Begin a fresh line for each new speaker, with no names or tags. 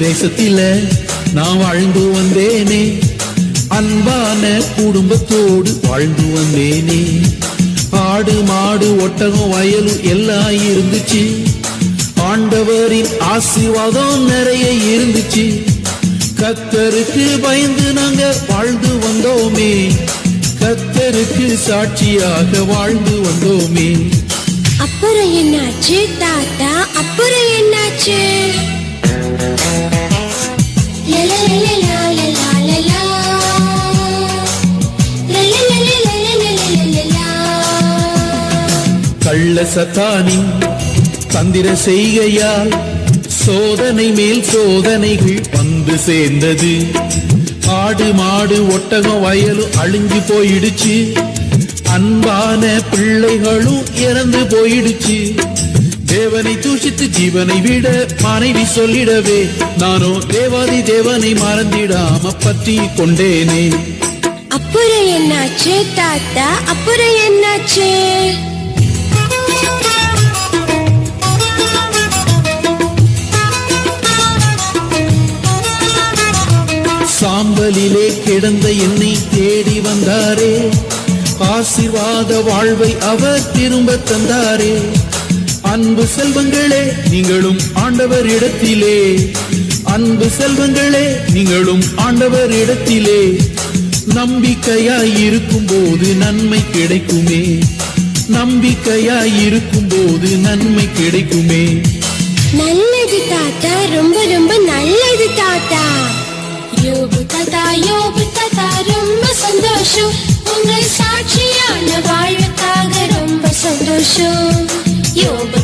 தேசத்தில நான் வாழ்ந்து வந்தேனே, அன்பான குடும்பத்தோடு வாழ்ந்து வந்தேனே. ஆடு மாடு ஒட்டகம் வயலும் எல்லாம் இருந்துச்சு, ஆண்டவரின் ஆசீர்வாதம் நிறைய இருந்துச்சு. கர்த்தருக்கு பயந்து நாங்க வாழ்ந்து வந்தோமே, கர்த்தருக்கு சாட்சியாக வாழ்ந்து வந்தோமே.
அப்புறம் என்னாச்சு தாத்தா, அப்புறம் என்னாச்சு?
கள்ள சத்தானின் தந்திர செய்கையால் சோதனை மேல் சோதனைகள் வந்து சேர்ந்தது. ஆடு மாடு ஒட்டகம் வயலும் அழிஞ்சு போயிடுச்சு, அன்பான பிள்ளைகளும் இறந்து போயிடுச்சு. தேவனை தூஷித்து ஜீவனை விட மனைவி சொல்லிடவே, நானோ தேவாதி தேவனை மறந்திடாம பற்றி கொண்டேனே.
அப்புறம் என்னாச்சு தாத்தா, அப்புறம் என்னாச்சு?
சாம்பலிலே கிடந்த என்னை தேடி வந்தாரே, ஆசீர்வாத வாழ்வை அவர் திரும்ப தந்தாரே. அன்பு செல்வங்களே நீங்களும் ஆண்டவர் இடத்திலே, அன்பு செல்வங்களே நீங்களும் ஆண்டவர் இடத்திலே. நம்பிக்கையாய் இருக்கும் போது நன்மை கிடைக்குமே, நம்பிக்கையாய் போது நன்மை கிடைக்குமே.
நல்லது தாத்தா, ரொம்ப ரொம்ப நல்லது தாத்தா. யோபு தாத்தா ரொம்ப சந்தோஷம், உங்கள் சாட்சியான வாழ்வுக்காக ரொம்ப சந்தோஷம். யோபு